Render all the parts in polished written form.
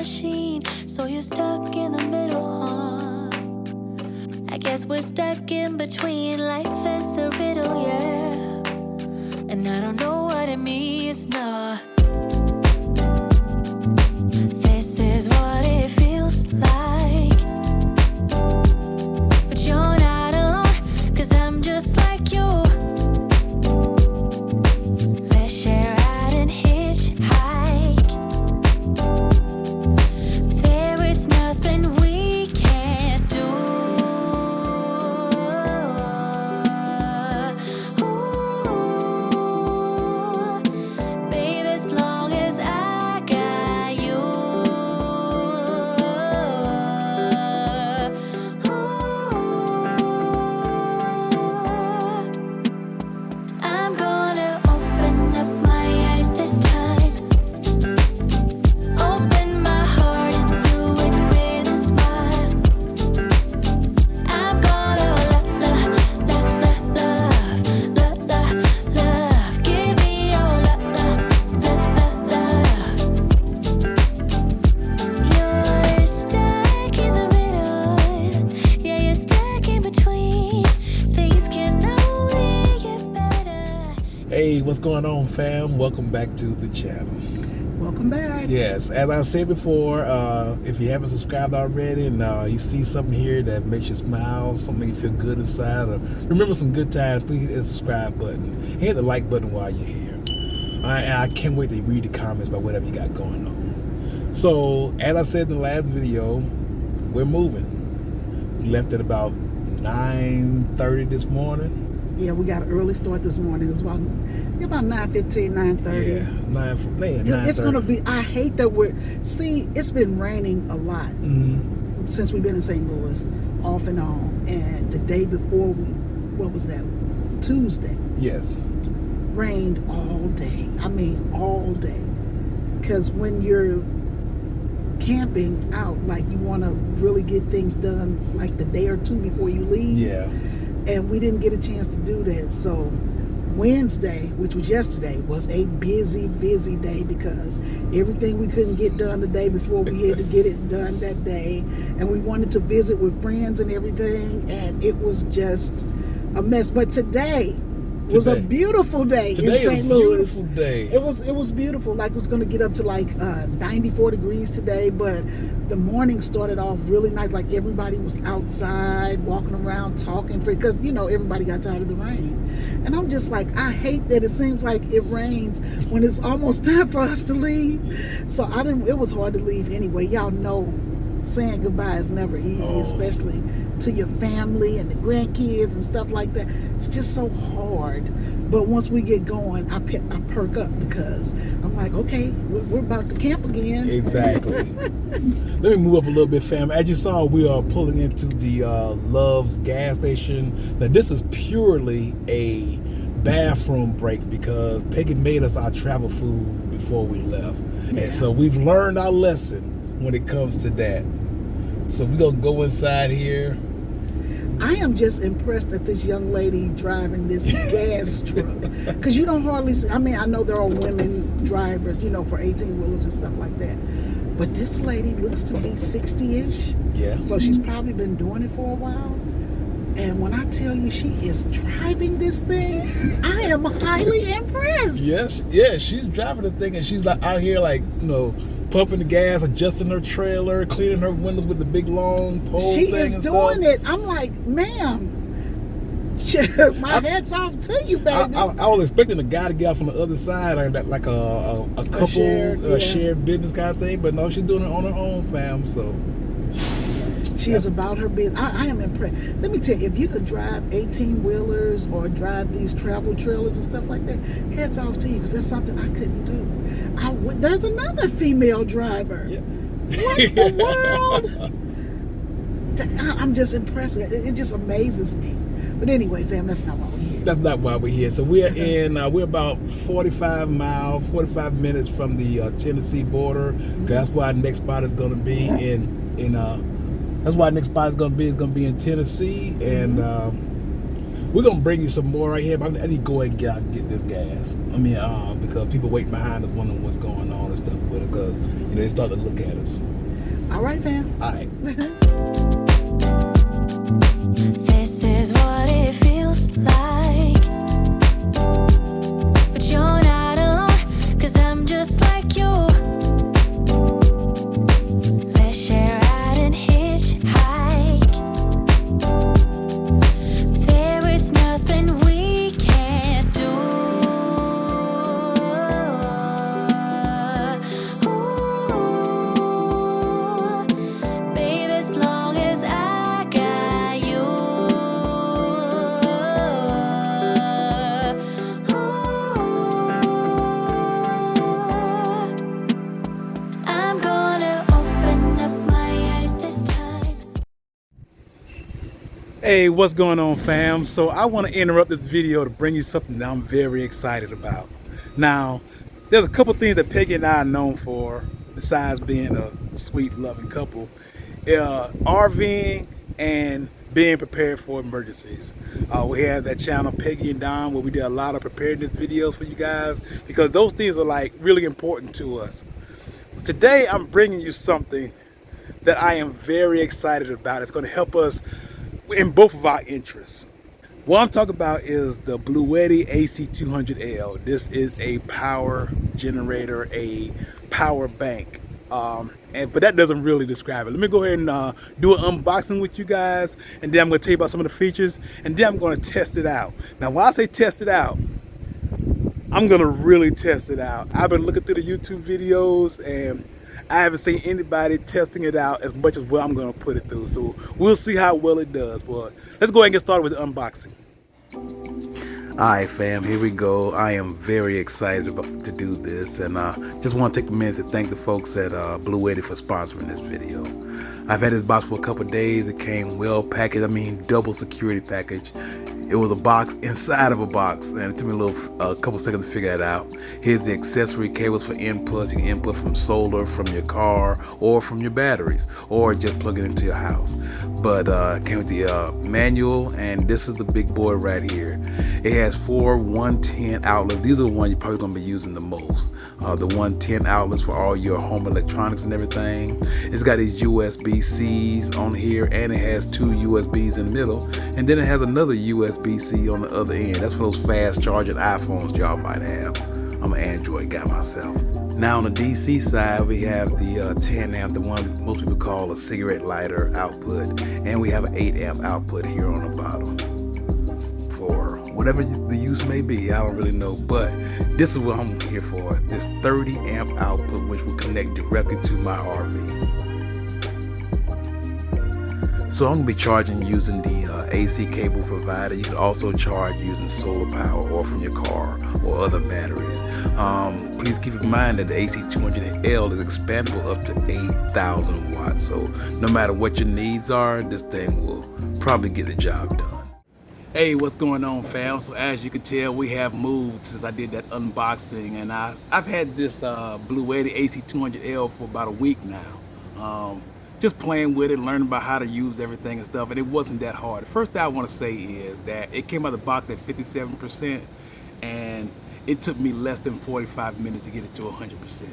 machine. So you're stuck in the middle, huh? I guess we're stuck in between. Life is a riddle, yeah. And I don't know what it means, no. This is what it feels like. But you're not alone, 'cause I'm just like you. Let's share out and hitchhike. There is nothing we can't do. Ooh, babe, as long as I got you. I'm gonna open up my eyes this time. Open my heart and do it with a smile. I'm gonna love, give me your love. You're stuck in the middle, yeah, you're stuck in between. Things can only get better. Hey, what's going on, fam? Welcome back to the channel. Welcome back. Yes, as I said before, if you haven't subscribed already and you see something here that makes you smile, something make you feel good inside, or remember some good times, please hit the subscribe button. Hit the like button while you're here. I can't wait to read the comments about whatever you got going on. So, as I said in the last video, we're moving. We left at about 9:30 this morning. Yeah, we got an early start this morning. It was about 9:15, 9:30. Yeah, 9:30. It's going to be, I hate that it's been raining a lot since we've been in St. Louis, off and on. And the day before, what was that? Tuesday. Yes. Rained all day. I mean, all day. Because when you're camping out, like you want to really get things done like the day or two before you leave. Yeah. And we didn't get a chance to do that. So Wednesday, which was yesterday, was a busy day because everything we couldn't get done the day before, we had to get it done that day. And we wanted to visit with friends and everything, and it was just a mess. But today was a beautiful day in St. Louis. Beautiful day. It was beautiful. Like, it was going to get up to like 94 degrees today, but the morning started off really nice. Like, everybody was outside walking around talking, because everybody got tired of the rain. And I'm just like, I hate that it seems like it rains when it's almost time for us to leave. So it was hard to leave anyway. Y'all know saying goodbye is never easy, especially to your family and the grandkids and stuff like that. It's just so hard. But once we get going, I perk up because I'm like, okay, we're about to camp again. Exactly. Let me move up a little bit, fam. As you saw, we are pulling into the Love's gas station. Now, this is purely a bathroom break because Peggy made us our travel food before we left. Yeah. And so we've learned our lesson when it comes to that. So we're going to go inside here. I am just impressed at this young lady driving this gas truck, because you don't hardly see. I mean, I know there are women drivers, for 18-wheelers and stuff like that, but this lady looks to be 60-ish. Yeah. So she's probably been doing it for a while. And when I tell you she is driving this thing, I am highly impressed. Yes, yeah, she's driving this thing, and she's like out here, like, pumping the gas, adjusting her trailer, cleaning her windows with the big long pole She thing is and doing stuff. it. I'm like, ma'am, my head's off to you, baby. I was expecting a guy to get out from the other side, like a couple shared business kind of thing, but no, she's doing it on her own, fam. So she is about her business. I am impressed. Let me tell you, if you could drive 18-wheelers or drive these travel trailers and stuff like that, heads off to you, because that's something I couldn't do. There's another female driver. Yeah. What in the world? I'm just impressed. It just amazes me. But anyway, fam, that's not why we're here. That's not why we're here. So we're we're about 45 minutes from the Tennessee border. That's why our next spot is going to be That's why our next spot is going to be in Tennessee, and We're gonna bring you some more right here, but I need to go ahead and get out and get this gas. I mean, because people waiting behind us wondering what's going on and stuff with it, because they start to look at us. All right, fam. All right. This is what it feels like. But you're not alone, 'cause I'm just like you. Let's share out and hitchhike. There is nothing we can't do. Ooh, baby, as long as I got you. I'm gonna open up my eyes this time. Hey, what's going on, fam? So I want to interrupt this video to bring you something that I'm very excited about. Now, there's a couple things that Peggy and I are known for, besides being a sweet, loving couple. RVing and being prepared for emergencies. We have that channel, Peggy and Don, where we did a lot of preparedness videos for you guys, because those things are like really important to us. Today, I'm bringing you something that I am very excited about. It's going to help us in both of our interests. What I'm talking about is the Bluetti AC200L. This is a power generator, a power bank. But that doesn't really describe it. Let me go ahead and do an unboxing with you guys, and then I'm going to tell you about some of the features, and then I'm going to test it out. Now, when I say test it out, I'm going to really test it out. I've been looking through the YouTube videos, and I haven't seen anybody testing it out as much as what I'm going to put it through. So we'll see how well it does. But let's go ahead and get started with the unboxing. Alright, fam, here we go. I am very excited to do this, and just want to take a minute to thank the folks at Bluetti for sponsoring this video. I've had this box for a couple days. It came well packaged. I mean, double security package. It was a box inside of a box, and it took me a couple seconds to figure that out. Here's the accessory cables for inputs. You can input from solar, from your car, or from your batteries, or just plug it into your house. But it came with the manual, and this is the big boy right here. It has 4 110 outlets. These are the ones you're probably going to be using the most. The 110 outlets for all your home electronics and everything. It's got these USB-Cs on here, and it has 2 USBs in the middle, and then it has another USB-C on the other end. That's for those fast charging iPhones y'all might have. I'm an Android guy myself. Now on the DC side, we have the 10 amp, the one most people call a cigarette lighter output, and we have an 8 amp output here on the bottom for whatever the use may be. I don't really know, but this is what I'm here for. This 30 amp output, which will connect directly to my RV. So I'm going to be charging using the AC cable provided. You can also charge using solar power or from your car or other batteries. Please keep in mind that the AC200L is expandable up to 8,000 watts. So no matter what your needs are, this thing will probably get the job done. Hey, what's going on, fam? So as you can tell, we have moved since I did that unboxing, and I've had this Bluetti AC200L for about a week now. Just playing with it, learning about how to use everything and stuff, and it wasn't that hard. The first thing I want to say is that it came out of the box at 57%, and it took me less than 45 minutes to get it to 100%.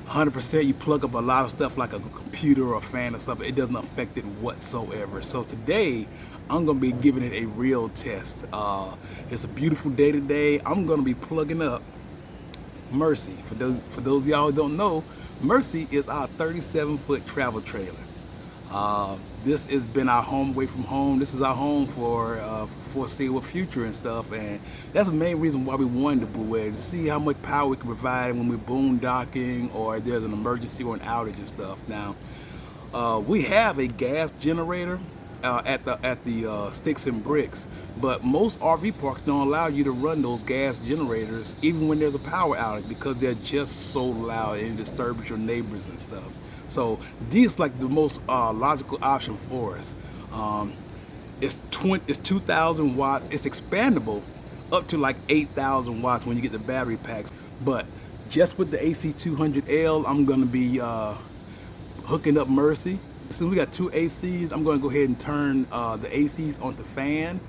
100%, you plug up a lot of stuff like a computer or a fan or stuff, it doesn't affect it whatsoever. So today, I'm going to be giving it a real test. It's a beautiful day today. I'm going to be plugging up Mercy. For those of y'all who don't know, Mercy is our 37-foot travel trailer. This has been our home away from home. This is our home for foreseeable future and stuff, and that's the main reason why we wanted the Bluetti, to see how much power we can provide when we're boondocking or there's an emergency or an outage and stuff. Now, we have a gas generator at the Sticks and Bricks, but most RV parks don't allow you to run those gas generators even when there's a power outage, because they're just so loud and it disturbs your neighbors and stuff. So these like the most logical option for us. It's 2,000 watts. It's expandable up to like 8,000 watts when you get the battery packs. But just with the AC200L, I'm gonna be hooking up Mercy. Since we got two ACs, I'm gonna go ahead and turn the ACs onto fan.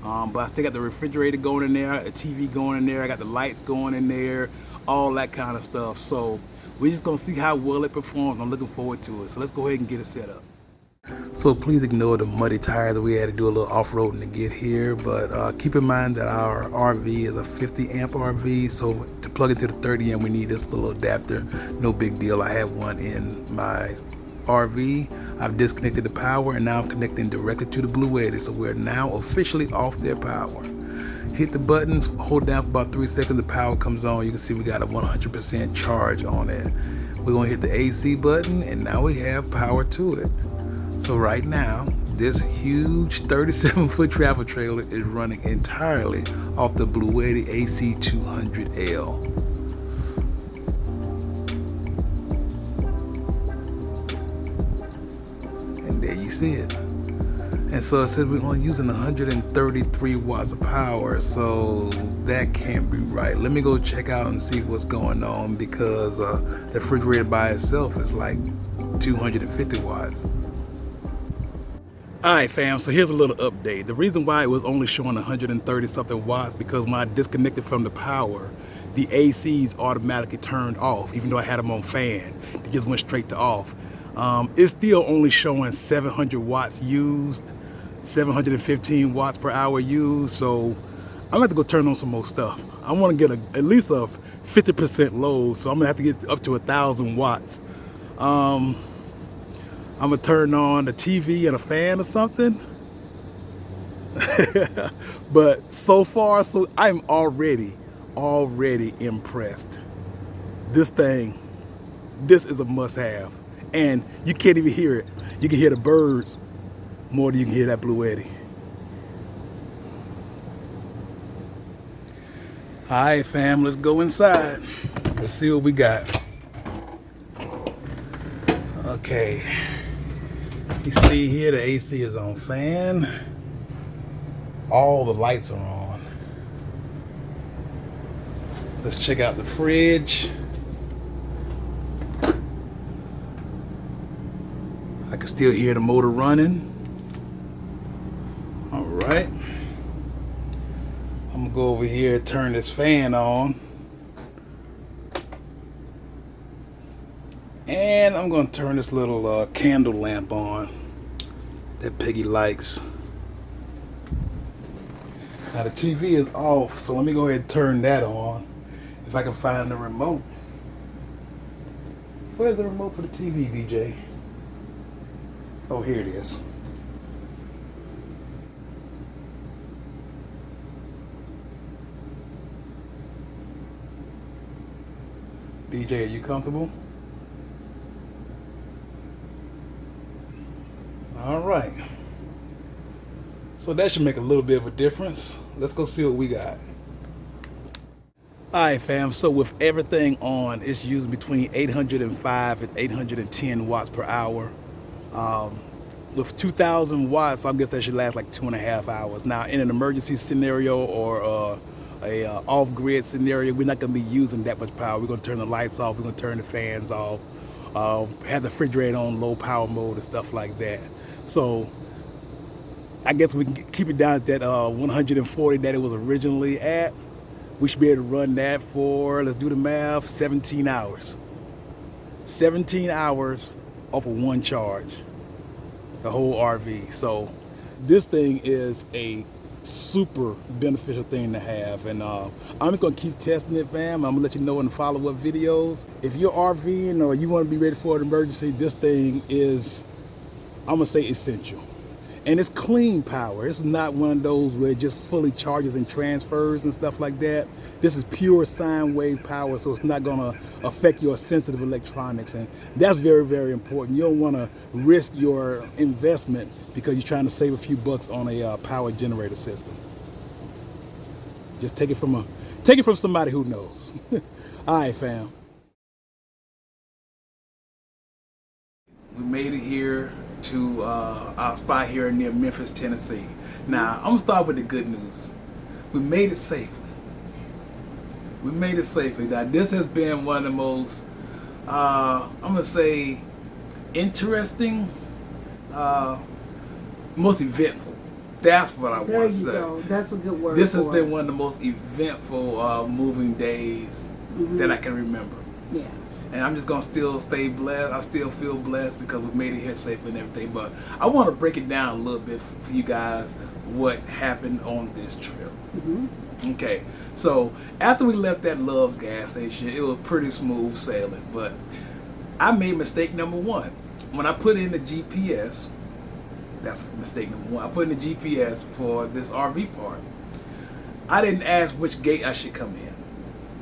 But I still got the refrigerator going in there, a TV going in there, I got the lights going in there, all that kind of stuff. So we're just gonna see how well it performs. I'm looking forward to it. So let's go ahead and get it set up. So please ignore the muddy tires that we had to do a little off-roading to get here, but keep in mind that our RV is a 50 amp RV, so to plug into the 30 amp we need this little adapter. No big deal. I have one in my RV. I've disconnected the power and now I'm connecting directly to the Bluetti, so we're now officially off their power. Hit the button, hold down for about 3 seconds, the power comes on. You can see we got a 100% charge on it. We're gonna hit the AC button and now we have power to it. So right now, this huge 37-foot travel trailer is running entirely off the Bluetti AC200L. And there you see it. And so it says we're only using 133 watts of power, so that can't be right. Let me go check out and see what's going on, because the refrigerator by itself is like 250 watts. Alright fam, so here's a little update. The reason why it was only showing 130 something watts, because when I disconnected from the power, the ACs automatically turned off, even though I had them on fan. It just went straight to off. It's still only showing 700 watts used, 715 watts per hour used, so I'm gonna have to go turn on some more stuff. I wanna get at least a 50% load, so I'm gonna have to get up to 1,000 watts. I'm gonna turn on the TV and a fan or something. But so far, so I'm already impressed. This is a must-have. And you can't even hear it. You can hear the birds more than you can hear that Bluetti. All right, fam, let's go inside. Let's see what we got. Okay. You see here the AC is on fan. All the lights are on. Let's check out the fridge. I can still hear the motor running. All right. I'm gonna go over here and turn this fan on. And I'm gonna turn this little candle lamp on that Peggy likes. Now the TV is off, so let me go ahead and turn that on. If I can find the remote. Where's the remote for the TV, DJ? Oh, here it is. DJ, are you comfortable? All right. So that should make a little bit of a difference. Let's go see what we got. All right, fam. So with everything on, it's using between 805 and 810 watts per hour. With 2,000 watts, I guess that should last like 2.5 hours. Now, in an emergency scenario or a off-grid scenario, we're not going to be using that much power. We're going to turn the lights off. We're going to turn the fans off. Have the refrigerator on low power mode and stuff like that. So I guess we can keep it down at that 140 that it was originally at. We should be able to run that for, let's do the math, 17 hours. 17 hours off of one charge, the whole RV. So this thing is a super beneficial thing to have, and I'm just gonna keep testing it, fam. I'm gonna let you know in the follow-up videos. If you're RVing or you want to be ready for an emergency, this thing is, I'm gonna say, essential. And it's clean power. It's not one of those where it just fully charges and transfers and stuff like that. This is pure sine wave power, so it's not gonna affect your sensitive electronics, and that's very, very important. You don't wanna risk your investment because you're trying to save a few bucks on a power generator system. Just take it from somebody who knows. All right, fam. We made it here to our spot here near Memphis, Tennessee. Now, I'm gonna start with the good news. We made it safely. We made it safely. Now, this has been one of the most, I'm gonna say, interesting, most eventful That's what I There want to you say. go. That's a good word. This has for been it. one of the most eventful moving days that I can remember. Yeah. And I'm just going to still stay blessed. I still feel blessed because we made it here safe and everything. But I want to break it down a little bit for you guys what happened on this trip. Okay, so after we left that Love's gas station, it was pretty smooth sailing. But I made mistake number one. When I put in the GPS, that's mistake number one. I put in the GPS for this RV park. I didn't ask which gate I should come in.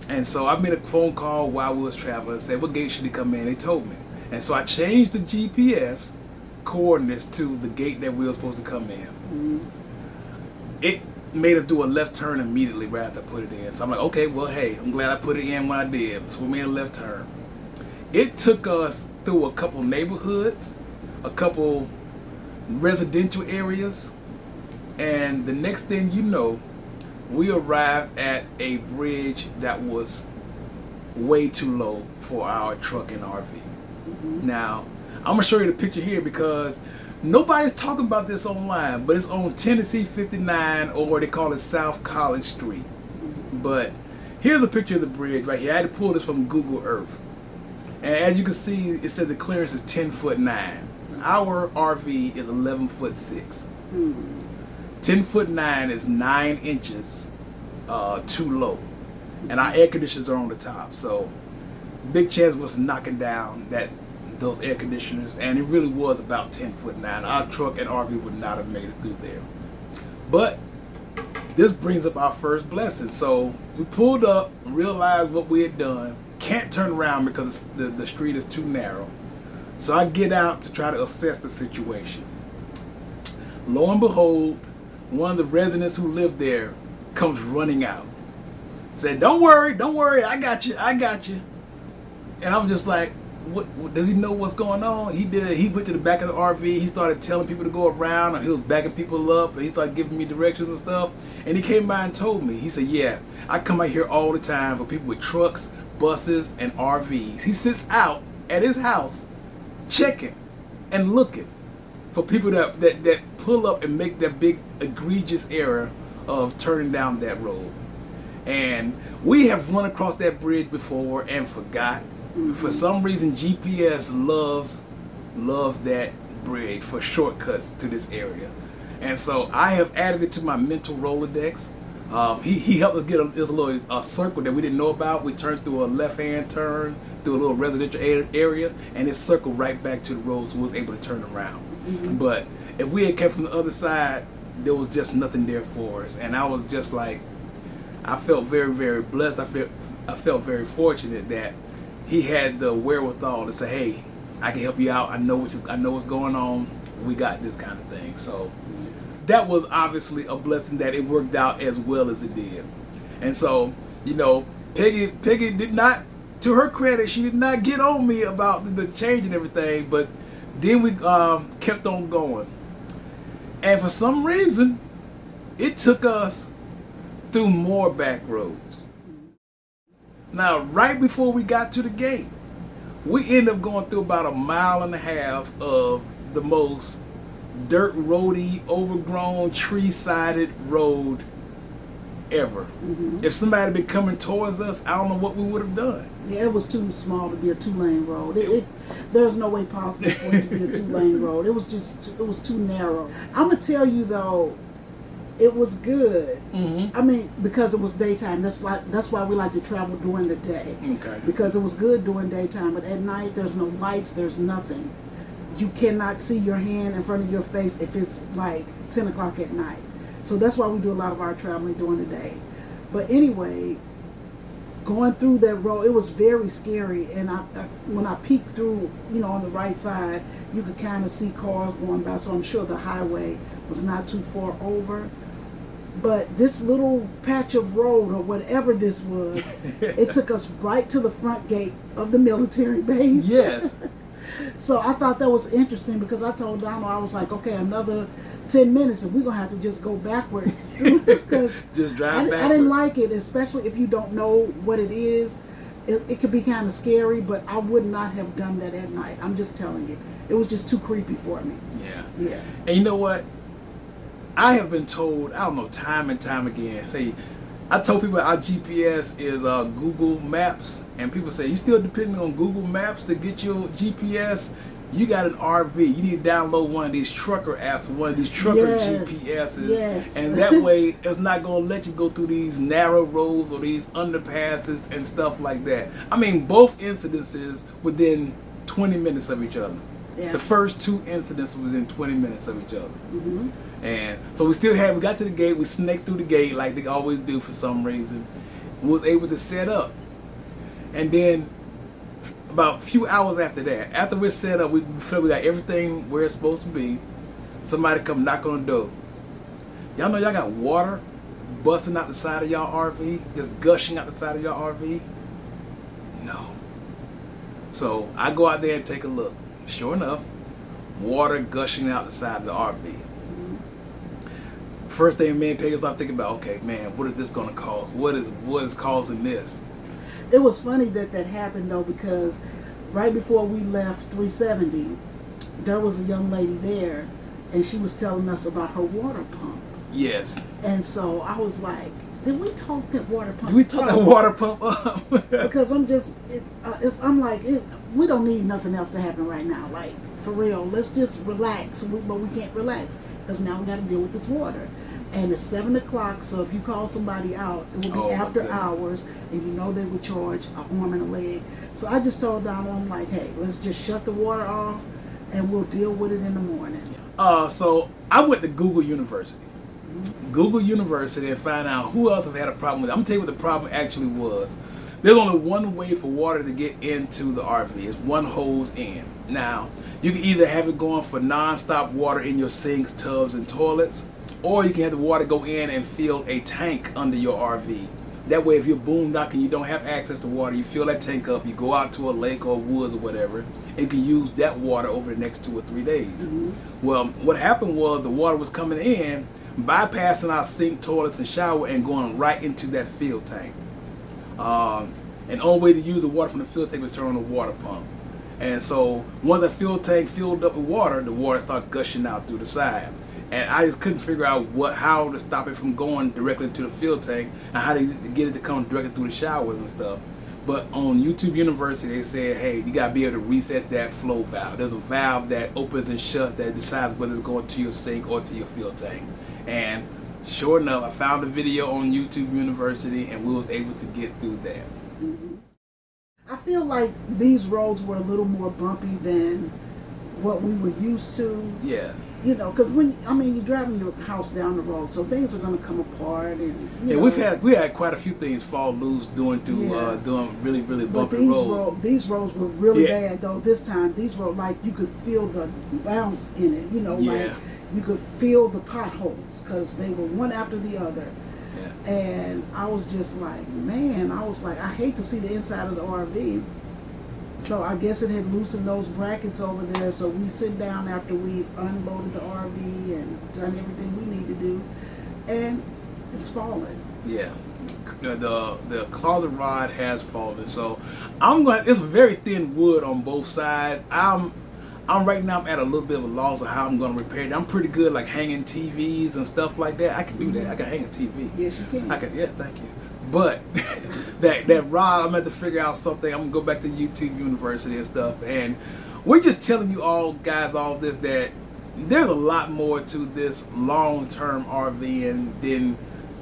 And so I made a phone call while we was traveling and said, what gate should he come in? They told me. And so I changed the GPS coordinates to the gate that we were supposed to come in. It made us do a left turn immediately right after I put it in. So I'm like, okay, well, hey, I'm glad I put it in when I did. So we made a left turn. It took us through a couple neighborhoods, a couple residential areas, and the next thing you know, we arrived at a bridge that was way too low for our truck and RV. Now, I'm going to show you the picture here because nobody's talking about this online, but it's on Tennessee 59, or they call it South College Street. But here's a picture of the bridge right here. I had to pull this from Google Earth. And as you can see, it says the clearance is 10'9". Our RV is 11'6". 10'9" is 9 inches too low, and our air conditioners are on the top, so big chance was knocking down those air conditioners, and it really was about 10'9". Our truck and RV would not have made it through there. But this brings up our first blessing. So we pulled up, realized what we had done, can't turn around because the street is too narrow. So I get out to try to assess the situation. Lo and behold, one of the residents who lived there comes running out. Said, don't worry, I got you. And I'm just like, what does he know what's going on? He did. He went to the back of the RV, he started telling people to go around, and he was backing people up, and he started giving me directions and stuff. And he came by and told me, he said, yeah, I come out here all the time for people with trucks, buses, and RVs. He sits out at his house checking and looking for people that pull up and make that big egregious error of turning down that road. And we have run across that bridge before and forgot. For some reason, GPS loves that bridge for shortcuts to this area. And so I have added it to my mental Rolodex. He helped us get a little circle that we didn't know about. We turned through a left-hand turn through a little residential area, and it circled right back to the road, so we was able to turn around. But if we had come from the other side, there was just nothing there for us. And I was just like, I felt very, very blessed. I felt very fortunate that he had the wherewithal to say, hey, I can help you out. I know what's going on. We got this kind of thing. So that was obviously a blessing that it worked out as well as it did. And so, Peggy did not, to her credit, she did not get on me about the change and everything, but then we kept on going. And for some reason, it took us through more back roads. Now, right before we got to the gate, we ended up going through about 1.5 miles of the most dirt roady, overgrown, tree-sided road ever. If somebody had been coming towards us, I don't know what we would have done. Yeah, it was too small to be a 2-lane road. There's no way possible for it to be a 2-lane road. It was too narrow. I'm gonna tell you though, it was good. I mean, because it was daytime. That's why we like to travel during the day. Okay. Because it was good during daytime, but at night there's no lights, there's nothing. You cannot see your hand in front of your face if it's like 10 o'clock at night. So that's why we do a lot of our traveling during the day. But anyway, going through that road, it was very scary. And when I peeked through, on the right side, you could kind of see cars going by. So I'm sure the highway was not too far over. But this little patch of road, or whatever this was, it took us right to the front gate of the military base. Yes. So I thought that was interesting because I told Donald, I was like, okay, another 10 minutes and we're going to have to just go backward through this because just drive I didn't like it, especially if you don't know what it is. It could be kind of scary, but I would not have done that at night. I'm just telling you. It was just too creepy for me. Yeah. Yeah. And you know what? I have been told, I don't know, time and time again, say, I told people our GPS is Google Maps, and people say, you still depending on Google Maps to get your GPS? You got an RV. You need to download one of these trucker apps, one of these trucker GPSs. Yes. And that way, it's not going to let you go through these narrow roads or these underpasses and stuff like that. I mean, both incidences within 20 minutes of each other. Yeah. The first two incidents within 20 minutes of each other. Mm-hmm. And so we got to the gate, we snaked through the gate like they always do for some reason. We was able to set up. And then about a few hours after that, after we're set up, we feel we got everything where it's supposed to be. Somebody come knock on the door. Y'all know y'all got water busting out the side of y'all RV, just gushing out the side of y'all RV? No. So I go out there and take a look. Sure enough, water gushing out the side of the RV. First thing me and Peggy start thinking about, okay, man, what is this going to cause? What is causing this? It was funny that happened though, because right before we left 370, there was a young lady there, and she was telling us about her water pump. Yes. And so I was like, did we talk that water pump? Did we talk that water pump up? Because I'm like, we don't need nothing else to happen right now. Like, for real, let's just relax. But we can't relax because now we got to deal with this water. And it's 7 o'clock, so if you call somebody out, it will be after hours, and you know they would charge an arm and a leg. So I just told Donald, I'm like, hey, let's just shut the water off, and we'll deal with it in the morning. So I went to Google University. Google University and find out who else have had a problem with it. I'm going to tell you what the problem actually was. There's only one way for water to get into the RV. It's one hose in. Now, you can either have it going for non-stop water in your sinks, tubs, and toilets, or you can have the water go in and fill a tank under your RV. That way, if you're boondocking, you don't have access to water, you fill that tank up, you go out to a lake or woods or whatever, and you can use that water over the next 2 or 3 days. Mm-hmm. Well, what happened was the water was coming in, bypassing our sink, toilets, and shower, and going right into that fill tank. And the only way to use the water from the fill tank was turn on the water pump. And so once the fill tank filled up with water, the water started gushing out through the side. And I just couldn't figure out how to stop it from going directly to the fill tank and how to get it to come directly through the showers and stuff. But on YouTube University, they said, hey, you got to be able to reset that flow valve. There's a valve that opens and shuts that decides whether it's going to your sink or to your fill tank. And sure enough, I found a video on YouTube University, and we was able to get through that. Mm-hmm. I feel like these roads were a little more bumpy than what we were used to. Yeah. You know, because you're driving your house down the road, so things are going to come apart, and we had quite a few things fall loose doing really really bumpy roads. These roads were really bad though. This time, these roads, like you could feel the bounce in it. Like you could feel the potholes because they were one after the other. Yeah. And I was just like, man, I hate to see the inside of the RV. So I guess it had loosened those brackets over there. So we sit down after we've unloaded the RV and done everything we need to do, and it's fallen. Yeah, the closet rod has fallen. So it's very thin wood on both sides. I'm right now at a little bit of a loss of how I'm going to repair it. I'm pretty good like hanging TVs and stuff like that. I can do that. I can hang a TV. Yes, you can. Yeah, thank you. But that rod, I'm going to have to figure out something. I'm going to go back to YouTube University and stuff. And we're just telling you all guys all this, that there's a lot more to this long-term RVing than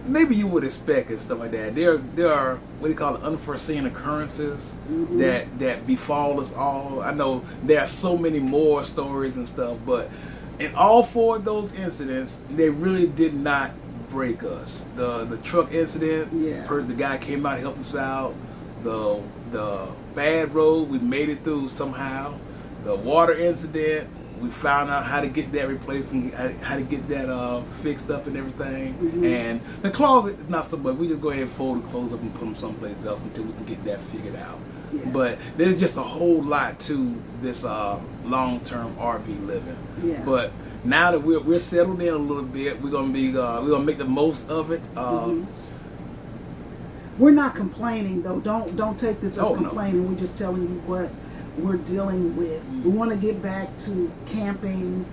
maybe you would expect and stuff like that. There are what do you call it, unforeseen occurrences that befall us all. I know there are so many more stories and stuff, but in all 4 of those incidents, they really did not break us. The truck incident, the guy came out, helped us out. The bad road, we made it through somehow. The water incident, we found out how to get that replaced and how to get that fixed up and everything. Mm-hmm. And the closet is not so much. We just go ahead and fold the clothes up and put them someplace else until we can get that figured out. Yeah. But there's just a whole lot to this long-term RV living. Yeah. But now that we're settled in a little bit, we're gonna make the most of it. We're not complaining though. Don't take this as complaining. No. We're just telling you what we're dealing with. We want to get back to camping,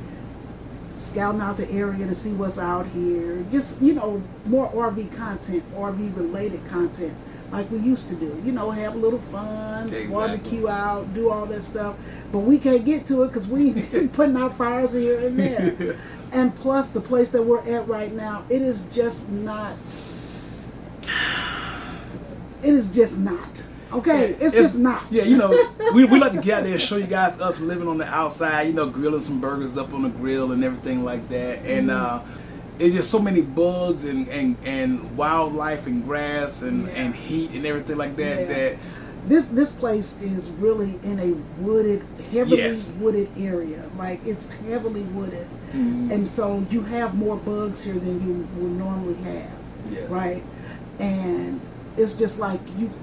scouting out the area to see what's out here. Just, you know, more RV content, RV related content like we used to do. You know, have a little fun, Exactly. barbecue out, do all that stuff. But we can't get to it because we putting out fires here and there. And plus, the place that we're at right now, it is just not. It is just not. Okay, it's just not. Yeah, you know, we like to get out there and show you guys us living on the outside, you know, grilling some burgers up on the grill and everything like that. And it's just so many bugs and wildlife and grass and heat and everything like that. Yeah. This place is really in a wooded, heavily wooded area. Like, it's heavily wooded. And so you have more bugs here than you would normally have, right? And it's just like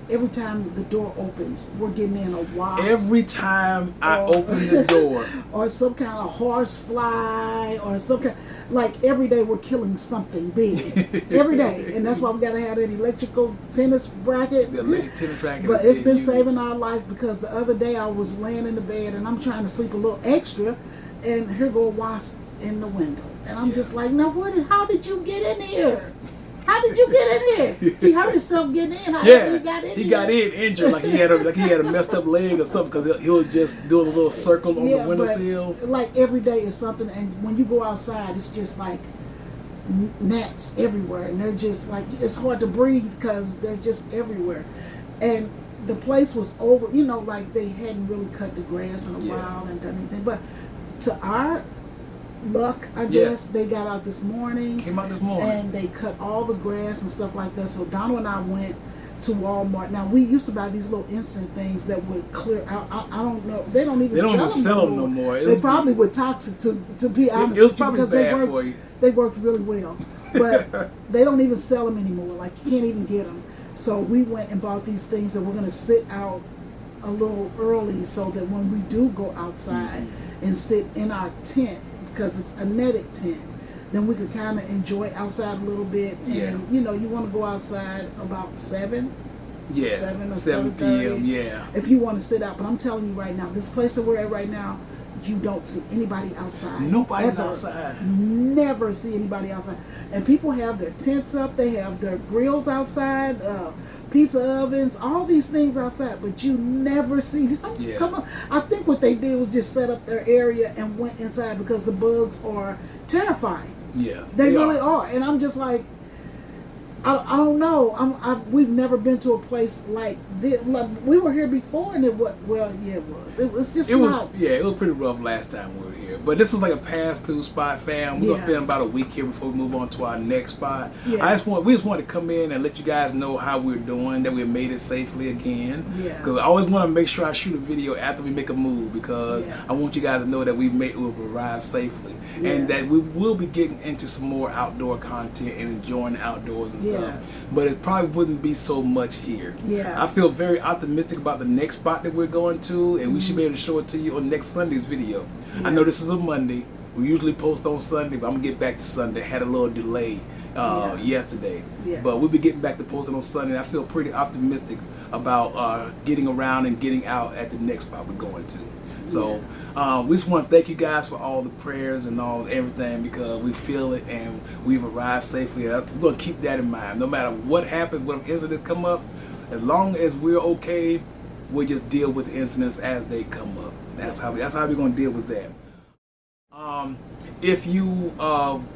every time the door opens, we're getting in a wasp. Every time I open the door. Or some kind of horse fly, or some kind, like every day we're killing something big. Every day. And that's why we got to have that electrical tennis bracket. The electric tennis bracket. But it's been saving our life, because the other day I was laying in the bed and I'm trying to sleep a little extra, and here go a wasp in the window. And I'm just like, now how did you get in here? How did you get in here? He hurt himself getting in. How he got in? He got in injured, like he had a messed up leg or something, because he'll just do a little circle on the windowsill. Like every day is something, and when you go outside, it's just like gnats everywhere, and they're just like, it's hard to breathe because they're just everywhere. And the place was over, you know, like they hadn't really cut the grass in a while and done anything. But to our luck, I guess, they got out this morning. Came out this morning. And they cut all the grass and stuff like that. So Donald and I went to Walmart. Now, we used to buy these little instant things that would clear out. I don't know. They don't even sell them no more. They probably were toxic, to be honest with you, because they worked really well. But they don't even sell them anymore. Like, you can't even get them. So we went and bought these things, and we're going to sit out a little early so that when we do go outside and sit in our tent, because it's a netted tent, then we could kind of enjoy outside a little bit. And you know, you want to go outside about 7 or 7:30 p.m. if you want to sit out. But I'm telling you right now, this place that we're at right now, you don't see anybody outside. Nobody's outside. Never see anybody outside. And people have their tents up, they have their grills outside, pizza ovens, all these things outside, but you never see them. Come on. I think what they did was just set up their area and went inside, because the bugs are terrifying. They really are. And I'm just like, I don't know. We've never been to a place like this. We were here before, and it was. It was just not. It was pretty rough last time we were here. But this is like a pass-through spot, fam. We're gonna spend about a week here before we move on to our next spot. We just want to come in and let you guys know how we're doing, that we made it safely again. Because I always want to make sure I shoot a video after we make a move, because I want you guys to know that we've arrived safely. And that we will be getting into some more outdoor content and enjoying the outdoors and stuff. But it probably wouldn't be so much here. I feel very optimistic about the next spot that we're going to, and we should be able to show it to you on next Sunday's video. I know this is a Monday. We usually post on Sunday, but I'm going to get back to Sunday. Had a little delay yesterday. But we'll be getting back to posting on Sunday. I feel pretty optimistic about getting around and getting out at the next spot we're going to. So we just want to thank you guys for all the prayers and everything, because we feel it and we've arrived safely. We're going to keep that in mind. No matter what happens, what incidents come up, as long as we're okay, we'll just deal with the incidents as they come up. That's how we're going to deal with that. If you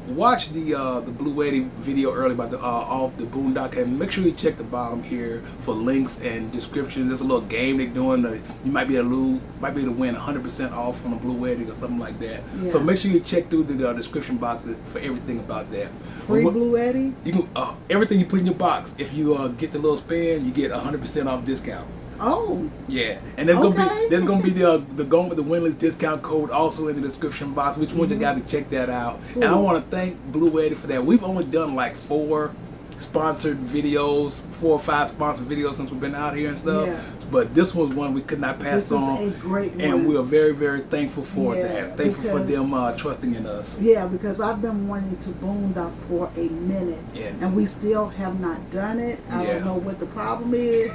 watched the Bluetti video earlier about the off the boondock, make sure you check the bottom here for links and descriptions. There's a little game they're doing. You might be able to win 100% off from a Bluetti or something like that. So make sure you check through the description box for everything about that. Free Bluetti? You can everything you put in your box. If you get the little spin, you get 100% off discount. Oh. Yeah, and there's gonna be the Going with the Winless discount code also in the description box. Which want you guys to check that out. And I want to thank Bluetti for that. We've only done like 4 or 5 sponsored videos since we've been out here and stuff. but this was one we could not pass on. This is a great one. And we're very, very thankful for Yeah, that. Thankful for them trusting in us. Yeah, because I've been wanting to boondock for a minute, and we still have not done it. I don't know what the problem is,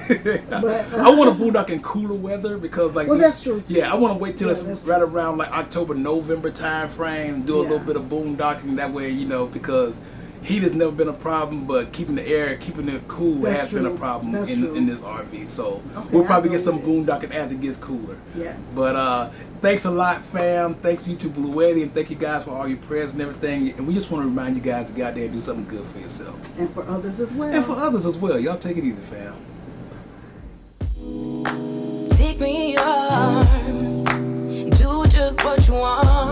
but I want to boondock in cooler weather because, like, that's true too. Yeah, I want to wait till it's right around like October, November time frame. Do a little bit of boondocking that way, you know, because heat has never been a problem, but keeping the air, keeping it cool has been a problem in this RV. So we'll probably get some boondocking as it gets cooler. Yeah. But thanks a lot, fam. Thanks you to Bluetti, and thank you guys for all your prayers and everything. And we just want to remind you guys to get out there and do something good for yourself. And for others as well. And for others as well. Y'all take it easy, fam. Take me in your arms, do just what you want.